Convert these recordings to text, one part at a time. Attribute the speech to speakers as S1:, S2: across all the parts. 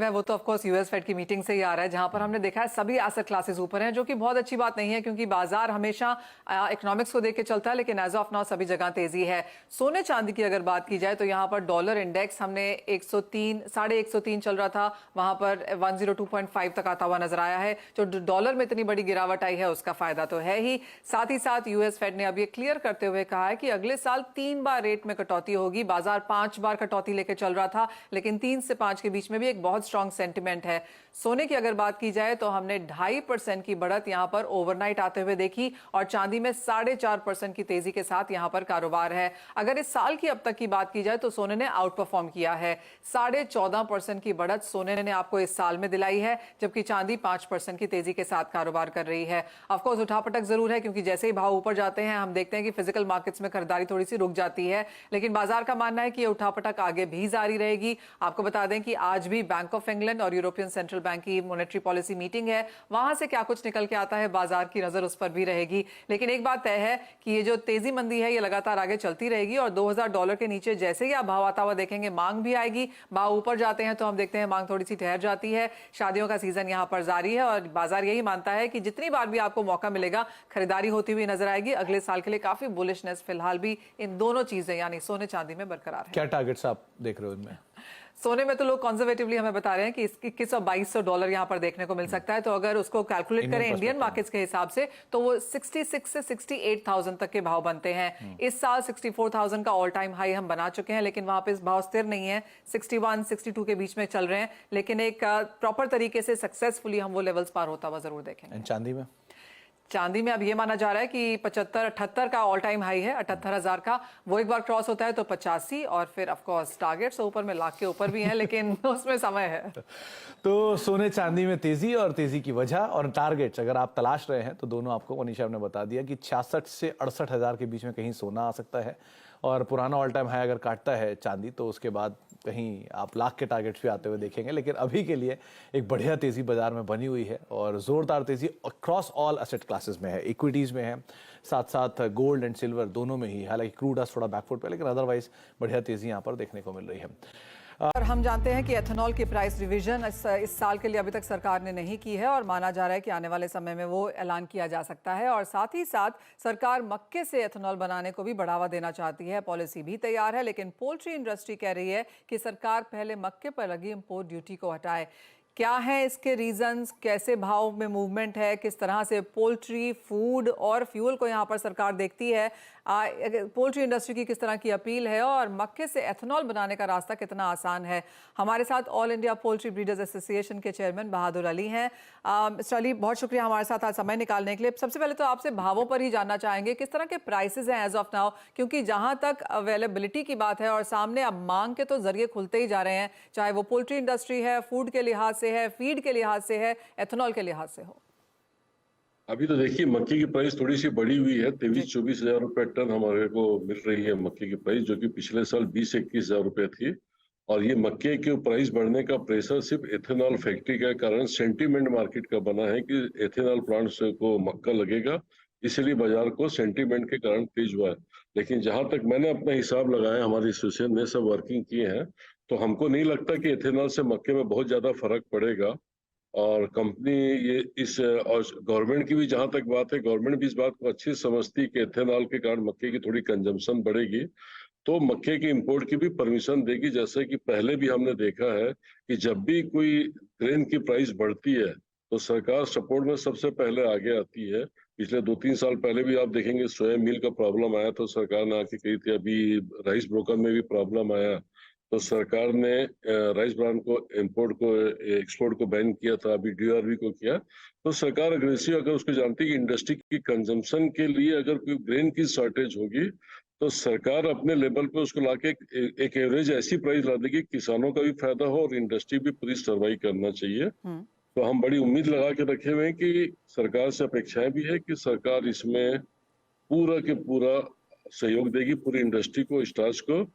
S1: वो तो of course US Fed की मीटिंग से ही आ रहा है, जहां पर हमने देखा है सभी एसेट क्लासेस ऊपर हैं, जो कि बहुत अच्छी बात नहीं है क्योंकि बाजार हमेशा इकोनॉमिक्स को देख के चलता है। लेकिन एज ऑफ नाउ सभी जगह तेजी है। सोने चांदी की अगर बात की जाए तो यहाँ पर डॉलर इंडेक्स हमने 103 103 चल रहा था, वहां पर 102.5 तक आता हुआ नजर आया है। जो डॉलर में इतनी बड़ी गिरावट आई है उसका फायदा तो है ही, साथ ही साथ यूएस फेड ने अब ये क्लियर करते हुए कहा है कि अगले साल 3 बार रेट में कटौती होगी। बाजार 5 बार कटौती लेके चल रहा था, लेकिन 3 से 5 के बीच में भी एक बहुत स्ट्रॉन्ग सेंटिमेंट है। सोने की अगर बात की जाए तो हमने 2.5% की बढ़त यहां पर ओवरनाइट आते हुए देखी और चांदी में 4.5% की तेजी के साथ यहां पर कारोबार है। अगर इस साल की अब तक की बात की जाए तो सोने ने आउट परफॉर्म किया है। 14.5% की बढ़त सोने ने आपको इस साल में दिलाई है, जबकि चांदी 5% की तेजी के साथ कारोबार कर रही है। ऑफकोर्स उठापटक जरूर है क्योंकि जैसे ही भाव ऊपर जाते हैं हम देखते हैं कि फिजिकल मार्केट्स में खरीदारी थोड़ी सी रुक जाती है, लेकिन बाजार का मानना है कि ये उठापटक आगे भी जारी रहेगी। आपको बता दें कि आज भी बैंक ऑफ इंग्लैंड और यूरोपियन सेंट्रल बैंक की मॉनेटरी पॉलिसी मीटिंग है, वहां से क्या कुछ निकल के आता है बाजार की नजर उस पर भी रहेगी। लेकिन एक बात तय है कि ये जो तेजी मंदी है ये लगातार आगे चलती रहेगी और $2000 के नीचे जैसे ही आप भाव आता हुआ देखेंगे मांग भी आएगी। भाव ऊपर जाते हैं तो हम देखते हैं मांग थोड़ी सी ठहर जाती है। शादियों का सीजन यहाँ पर जारी है और बाजार यही मानता है कि जितनी बार भी आपको मौका मिलेगा खरीदारी होती हुई नजर आएगी। अगले साल के लिए काफी बुलिशनेस फिलहाल भी इन दोनों चीजें यानी सोने चांदी में बरकरार है।
S2: क्या टारगेट्स आप देख रहे हो इनमें?
S1: सोने में तो लोग कंजर्वेटिवली हमें बता रहे हैं कि 2100-2200 यहाँ पर देखने को मिल सकता है। तो अगर उसको कैलकुलेट करें इंडियन मार्केट्स के हिसाब से तो वो 66 से 68,000 तक के भाव बनते हैं। इस साल 64,000 का ऑल टाइम हाई हम बना चुके हैं, लेकिन वहां पे इस भाव स्थिर नहीं है, 61 62 के बीच में चल रहे हैं। लेकिन एक प्रॉपर तरीके से सक्सेसफुली हम वो लेवल्स पार होता हुआ जरूर देखेंगे।
S2: चांदी में?
S1: चांदी में अब ये माना जा रहा है कि 75-78 का ऑल टाइम हाई है, 78,000 का। वो एक बार क्रॉस होता है तो 85 और फिर ऑफ कोर्स टारगेट्स ऊपर में लाख के ऊपर भी हैं, लेकिन उसमें समय है।
S2: तो सोने चांदी में तेजी और तेजी की वजह और टारगेट्स अगर आप तलाश रहे हैं तो दोनों आपको मनीषा ने बता दिया कि 66 से 68,000 के बीच में कहीं सोना आ सकता है और पुराना ऑल टाइम हाई अगर काटता है चांदी तो उसके बाद कहीं आप लाख के टारगेट्स भी आते हुए देखेंगे। लेकिन अभी के लिए एक बढ़िया तेजी बाजार में बनी हुई है और जोरदार तेजी अक्रॉस ऑल एसेट क्लासेस में है, इक्विटीज में है, साथ साथ गोल्ड एंड सिल्वर दोनों में ही। हालांकि क्रूड आज थोड़ा बैकफुट पे, लेकिन अदरवाइज बढ़िया तेजी यहाँ पर देखने को मिल रही है।
S1: और हम जानते हैं कि एथेनॉल की प्राइस रिवीजन इस साल के लिए अभी तक सरकार ने नहीं की है और माना जा रहा है कि आने वाले समय में वो ऐलान किया जा सकता है। और साथ ही साथ सरकार मक्के से एथेनॉल बनाने को भी बढ़ावा देना चाहती है, पॉलिसी भी तैयार है। लेकिन पोल्ट्री इंडस्ट्री कह रही है कि सरकार पहले मक्के पर लगी इंपोर्ट ड्यूटी को हटाए। क्या है इसके रीजंस, कैसे भाव में मूवमेंट है, किस तरह से पोल्ट्री, फूड और फ्यूल को यहाँ पर सरकार देखती है, पोल्ट्री इंडस्ट्री की किस तरह की अपील है और मक्के से एथेनॉल बनाने का रास्ता कितना आसान है। हमारे साथ all India poultry breeders association के चेयरमैन बहादुर अली हैं। मिस्टर अली, बहुत शुक्रिया हमारे साथ आज समय निकालने के लिए। सबसे पहले तो आपसे भावों पर ही जानना चाहेंगे, किस तरह के प्राइसेस हैं एज ऑफ नाउ, क्योंकि जहां तक अवेलेबिलिटी की बात है और सामने अब मांग के तो जरिए खुलते ही जा रहे हैं, चाहे वो पोल्ट्री इंडस्ट्री है, फूड के लिहाज से है, फीड के लिहाज से है, एथेनॉल के लिहाज से हो।
S3: अभी तो देखिए मक्के की प्राइस थोड़ी सी बढ़ी हुई है, 23-24 हजार रुपए टन हमारे को मिल रही है मक्के की प्राइस, जो कि पिछले साल 20-21 हजार रुपए थी। और ये मक्के के प्राइस बढ़ने का प्रेशर सिर्फ एथेनॉल फैक्ट्री के कारण सेंटीमेंट मार्केट का बना है कि एथेनॉल प्लांट्स को मक्का लगेगा, इसलिए बाजार को सेंटीमेंट के कारण तेज हुआ है। लेकिन जहां तक मैंने अपना हिसाब लगाया, हमारी एसोसिएशन ने सब वर्किंग किए हैं, तो हमको नहीं लगता कि एथेनॉल से मक्के में बहुत ज्यादा फर्क पड़ेगा। और कंपनी ये इस और गवर्नमेंट की भी जहां तक बात है, गवर्नमेंट भी इस बात को अच्छी समझती है कि एथेनॉल के कारण मक्के की थोड़ी कंजम्पशन बढ़ेगी, तो मक्के की इंपोर्ट की भी परमिशन देगी। जैसे कि पहले भी हमने देखा है कि जब भी कोई ग्रेन की प्राइस बढ़ती है तो सरकार सपोर्ट में सबसे पहले आगे आती है। पिछले 2-3 साल पहले भी आप देखेंगे सोया मिल का प्रॉब्लम आया तो सरकार ने आके कही थी। अभी राइस ब्रोकर में भी प्रॉब्लम आया तो सरकार ने राइस ब्रांड को इंपोर्ट को एक्सपोर्ट को बैन किया था, अभी डीआरवी को किया। तो सरकार अग्रेसिव, अगर उसको जानती है कि इंडस्ट्री की कंजम्पशन के लिए अगर कोई ग्रेन की शॉर्टेज होगी तो सरकार अपने लेवल पे उसको लाके एक एवरेज ऐसी प्राइस ला देगी किसानों का भी फायदा हो और इंडस्ट्री भी पूरी सर्वाइव करना चाहिए। तो हम बड़ी उम्मीद लगा के रखे हुए हैं कि सरकार से अपेक्षाएं भी है कि सरकार इसमें पूरा के पूरा सहयोग देगी पूरी इंडस्ट्री को, स्टार्च को।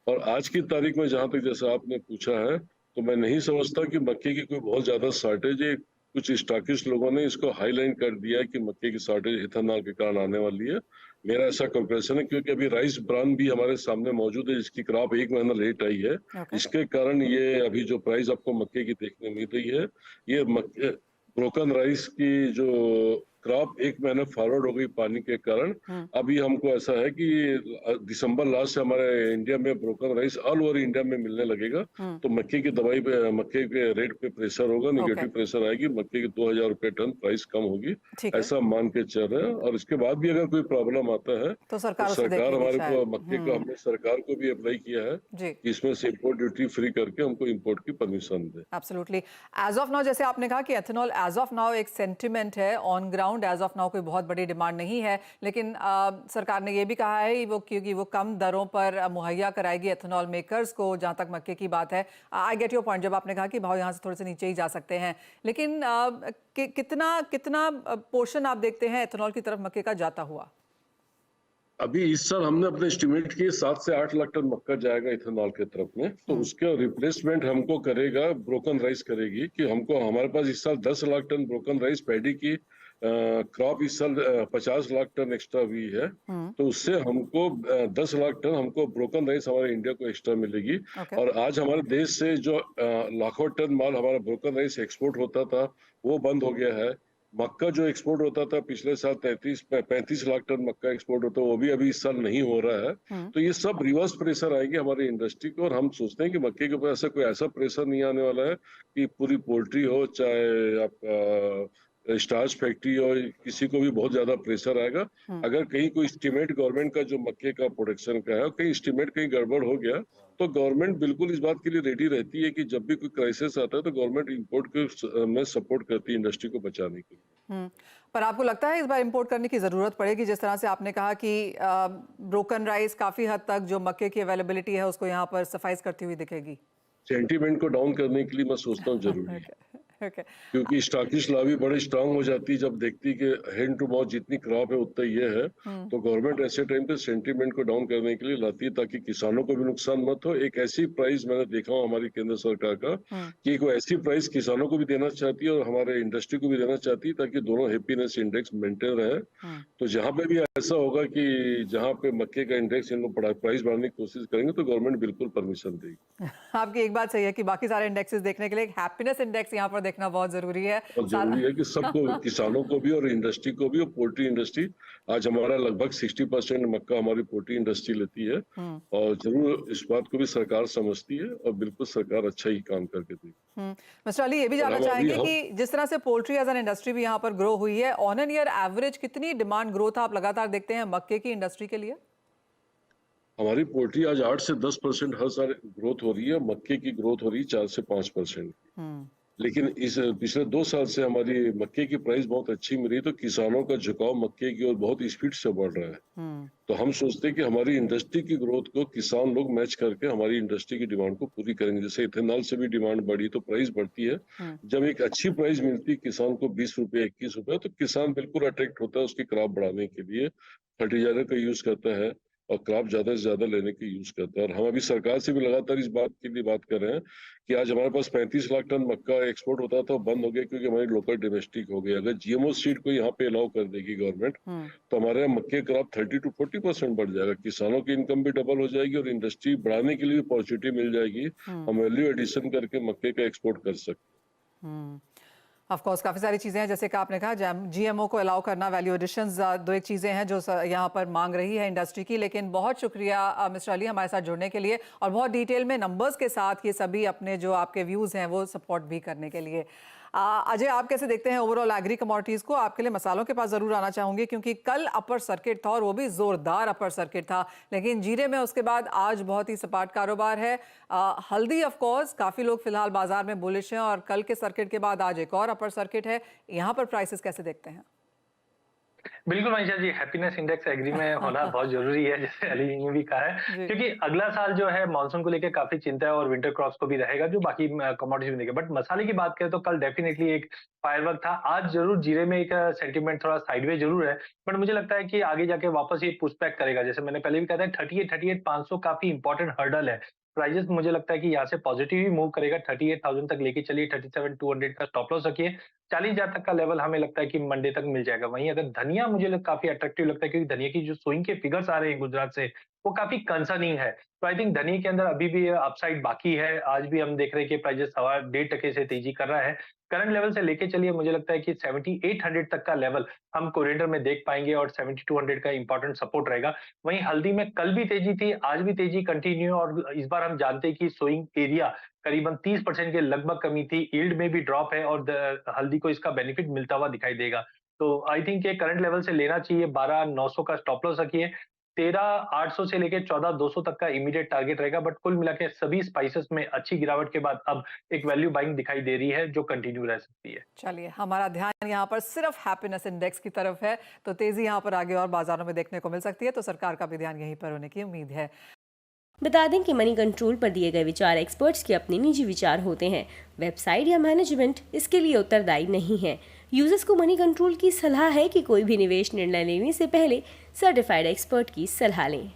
S3: और आज की तारीख में जहां तक जैसा आपने पूछा है, तो मैं नहीं समझता कि मक्के की कोई बहुत ज्यादा शॉर्टेज है। कुछ स्टॉकिस्ट लोगों ने इसको हाईलाइन कर दिया है कि मक्के की शॉर्टेज इथेनॉल के कारण आने वाली है। मेरा ऐसा कंप्रेशन है क्योंकि अभी राइस ब्रान भी हमारे सामने मौजूद है, जिसकी क्रॉप 1 महीना लेट आई है।
S1: ओके।
S3: इसके कारण ये अभी जो प्राइस आपको मक्के की देखने मिल रही है, ये मक्के ब्रोकन राइस की जो क्रॉप 1 महीना फॉरवर्ड हो गई पानी के कारण। अभी हमको ऐसा है कि दिसंबर लास्ट से हमारे इंडिया में broken rice all over India में मिलने लगेगा। तो मक्के की दवाई पे, मक्के के रेट पे प्रेशर होगा, निगेटिव प्रेशर आएगी, मक्के की 2000 रुपए टन प्राइस कम होगी,
S1: ठीक है।
S3: ऐसा मान के चल रहे हैं। और इसके बाद भी अगर कोई प्रॉब्लम आता है
S1: तो सरकार उसे
S3: सरकार
S1: देखेगी
S3: हमारे को
S1: शायद।
S3: मक्के का, हमने सरकार को भी अप्लाई किया है
S1: जी।
S3: कि इसमें से इम्पोर्ट ड्यूटी फ्री करके हमको इम्पोर्ट की परमिशन दे।
S1: एब्सोल्युटली। एज ऑफ नाउ, जैसे आपने कहा कि एथेनॉल एज ऑफ नाउ एक सेंटिमेंट है, on ground as of now कोई बहुत बड़ी डिमांड नहीं है, लेकिन सरकार ने ये भी कहा है वो क्योंकि वो कम दरों पर मुहैया कराएगी एथेनॉल मेकर्स को, जहां तक मक्के की बात है। आई गेट योर पॉइंट जब आपने कहा कि भाव यहाँ से थोड़े से नीचे ही जा सकते हैं, लेकिन कितना कितना पोर्शन आप देखते हैं एथेनॉल की तरफ मक्के का जाता हुआ?
S3: अभी इस साल हमने अपने एस्टिमेट किए 7 से 8 लाख टन मक्का जाएगा इथेनॉल के तरफ में। तो उसका रिप्लेसमेंट हमको करेगा, ब्रोकन राइस करेगी कि हमको, हमारे पास इस साल 10 lakh tonne broken rice paddy की क्रॉप इस साल 50 लाख टन एक्स्ट्रा हुई है। तो उससे हमको 10 लाख टन हमको ब्रोकन राइस हमारे इंडिया को एक्स्ट्रा मिलेगी। और आज हमारे देश से जो लाखों टन माल हमारा ब्रोकन राइस एक्सपोर्ट होता था वो बंद हो गया है। मक्का जो एक्सपोर्ट होता था पिछले साल 35 लाख टन मक्का एक्सपोर्ट होता, वो भी अभी इस साल नहीं हो रहा है। तो ये सब रिवर्स प्रेशर आएंगे हमारी इंडस्ट्री को। और हम सोचते हैं कि मक्के के ऊपर ऐसा प्रेशर नहीं आने वाला है कि पूरी पोल्ट्री हो चाहे आपका स्टार्च फैक्ट्री हो, किसी को भी बहुत ज्यादा प्रेशर आएगा। अगर कहीं कोई एस्टिमेट गवर्नमेंट का जो मक्के का प्रोडक्शन का है, कहीं एस्टिमेट कहीं गड़बड़ हो गया, तो गवर्नमेंट बिल्कुल इस बात के लिए रेडी रहती है कि जब भी कोई क्राइसिस आता है तो गवर्नमेंट इंपोर्ट के में सपोर्ट करती है इंडस्ट्री को बचाने के लिए।
S1: पर आपको लगता है इस बार इंपोर्ट करने की जरूरत पड़ेगी? जिस तरह से आपने कहा कि ब्रोकन राइस काफी हद तक जो मक्के की अवेलेबिलिटी है उसको यहाँ पर सफाइज करती हुई दिखेगी।
S3: सेंटीमेंट को डाउन करने के लिए मैं सोचता हूँ जरूरी है।
S1: Okay.
S3: क्योंकि स्टॉकिस्ट लॉबी बड़े स्ट्रांग हो जाती है जब देखती कि हैंड टू माउथ जितनी क्रॉप है उतना ये है। तो गवर्नमेंट ऐसे टाइम पे सेंटीमेंट को डाउन करने के लिए लाती है ताकि किसानों को भी नुकसान मत हो। एक ऐसी प्राइस मैंने देखा हूँ हमारी केंद्र सरकार का कि एक ऐसी प्राइस किसानों को भी देना चाहती है और हमारे इंडस्ट्री को भी देना चाहती है ताकि दोनों हैप्पीनेस इंडेक्स मेंटेन रहे। तो जहाँ पे भी ऐसा होगा कि जहाँ पे मक्के का इंडेक्स इन लोग प्राइस बढ़ाने की कोशिश करेंगे तो गवर्नमेंट बिल्कुल परमिशन देगी।
S1: आपकी एक बात सही है कि बाकी सारे इंडेक्सेस देखने के लिए एक हैप्पीनेस इंडेक्स यहाँ पर देखना बहुत जरूरी है।
S3: और जरूरी है कि सबको, किसानों को भी और इंडस्ट्री को भी। और पोल्ट्री इंडस्ट्री आज हमारा लगभग 60% मक्का हमारी पोल्ट्री इंडस्ट्री लेती है। और जरूर इस बात को भी सरकार समझती है और बिल्कुल सरकार अच्छा ही काम करके देगी।
S1: मिस्टर अली, ये भी जानना चाहेंगे कि जिस तरह से पोल्ट्री एज एन इंडस्ट्री भी यहाँ पर ग्रो हुई है, ऑन एन ईयर एवरेज कितनी डिमांड ग्रोथ आप लगातार देखते हैं मक्के की इंडस्ट्री के लिए?
S3: हमारी पोल्ट्री आज 8 से 10% हर साल ग्रोथ हो रही है। मक्के की ग्रोथ हो रही है 4 से 5%। लेकिन इस पिछले 2 साल से हमारी मक्के की प्राइस बहुत अच्छी मिल रही है, तो किसानों का झुकाव मक्के की ओर बहुत स्पीड से बढ़ रहा है। तो हम सोचते हैं कि हमारी इंडस्ट्री की ग्रोथ को किसान लोग मैच करके हमारी इंडस्ट्री की डिमांड को पूरी करेंगे। जैसे इथेनॉल से भी डिमांड बढ़ी तो प्राइस बढ़ती है। जब एक अच्छी प्राइस मिलती है किसान को 20 रुपए 21 रुपए, तो किसान बिल्कुल अट्रैक्ट होता है उसकी क्रॉप बढ़ाने के लिए, फर्टिलाइजर का यूज करता है और क्रॉप ज्यादा से ज्यादा लेने की यूज करता है। और हम अभी सरकार से भी लगातार इस बात के लिए बात कर रहे हैं कि आज हमारे पास 35 लाख टन मक्का एक्सपोर्ट होता था, बंद हो गया क्योंकि हमारी लोकल डोमेस्टिक हो गई। अगर जीएमओ सीड को यहाँ पे अलाउ कर देगी गवर्नमेंट, तो हमारे यहाँ मक्के क्रॉप 30 to 40% बढ़ जाएगा। किसानों की इनकम भी डबल हो जाएगी और इंडस्ट्री बढ़ाने के लिए भी अपॉर्चुनिटी मिल जाएगी। हम वैल्यू एडिशन करके मक्के का एक्सपोर्ट कर सकते हैं।
S1: ऑफ कोर्स काफ़ी सारी चीज़ें हैं, जैसे कि आपने कहा जीएमओ को अलाउ करना, वैल्यू एडिशंस, दो एक चीज़ें हैं जो यहाँ पर मांग रही है इंडस्ट्री की। लेकिन बहुत शुक्रिया मिस्टर अली हमारे साथ जुड़ने के लिए और बहुत डिटेल में नंबर्स के साथ ये सभी अपने जो आपके व्यूज़ हैं वो सपोर्ट भी करने के लिए। अजय, आप कैसे देखते हैं ओवरऑल एग्री कमोडिटीज़ को? आपके लिए मसालों के पास ज़रूर आना चाहूँगी क्योंकि कल अपर सर्किट था और वो भी ज़ोरदार अपर सर्किट था, लेकिन जीरे में उसके बाद आज बहुत ही सपाट कारोबार है। हल्दी ऑफ कोर्स काफ़ी लोग फिलहाल बाजार में बुलिश हैं और कल के सर्किट के बाद आज एक और अपर सर्किट है। यहाँ पर प्राइसेस कैसे देखते हैं?
S4: बिल्कुल Manisha ji, happiness index agree में होना बहुत जरूरी है, जैसे अली ने भी कहा है, क्योंकि अगला साल जो है मानसून को लेकर काफी चिंता है और विंटर क्रॉप्स को भी रहेगा जो बाकी कमोडिटीज में देगा। बट मसाले की बात करें तो कल डेफिनेटली एक फायरवर्क था। आज जरूर जीरे में एक सेंटीमेंट थोड़ा साइडवे जरूर है, बट मुझे लगता है कि आगे जाके वापस ये पुशबैक करेगा। जैसे मैंने पहले भी कहा था 38,500 काफी इंपॉर्टेंट हर्डल है प्राइजेस मुझे लगता है कि यहाँ से पॉजिटिव ही मूव करेगा। 38,000 तक लेके चलिए, 37,200 का स्टॉप लॉस रखिए। 40,000 तक का लेवल हमें लगता है कि मंडे तक मिल जाएगा। वहीं अगर धनिया मुझे काफी अट्रैक्टिव लगता है, क्योंकि धनिया की जो स्विंग के फिगर्स आ रहे हैं गुजरात से, वो काफी कंसर्निंग है। तो आई थिंक धनिया के अंदर अभी भी अपसाइड बाकी है। आज भी हम देख रहे हैं कि प्राइजेस 1.25% से तेजी कर रहा है। करंट लेवल से लेके चलिए, मुझे लगता है कि 7800 तक का लेवल हम कोरिएंडर में देख पाएंगे और 7200 का इंपॉर्टेंट सपोर्ट रहेगा। वहीं हल्दी में कल भी तेजी थी, आज भी तेजी कंटिन्यू, और इस बार हम जानते हैं कि स्विंग एरिया करीबन 30% के लगभग कमी थी। यील्ड में भी ड्रॉप है और हल्दी को इसका बेनिफिट मिलता हुआ दिखाई देगा। तो आई थिंक ये करंट लेवल से लेना चाहिए। 12,900 का स्टॉप लॉस रखिए। 13,800 से लेके 14,200 तक का इमीडिएट टारगेट रहेगा। बट कुल मिला के सभी स्पाइसेस में अच्छी गिरावट के बाद अब एक वैल्यू बाइंग दिखाई दे रही है, जो कंटिन्यू रह सकती है।
S1: चलिए, हमारा ध्यान यहाँ पर सिर्फ हैप्पीनेस इंडेक्स की तरफ है, तो तेजी यहाँ पर आगे और बाजारों में देखने को मिल सकती है, तो सरकार का भी ध्यान यहीं पर होने की उम्मीद है।
S5: बता दें कि मनी कंट्रोल पर दिए गए विचार एक्सपर्ट्स के अपने निजी विचार होते हैं। वेबसाइट या मैनेजमेंट इसके लिए उत्तरदायी नहीं है। यूजर्स को मनी कंट्रोल की सलाह है कि कोई भी निवेश निर्णय लेने से पहले सर्टिफाइड एक्सपर्ट की सलाह लें।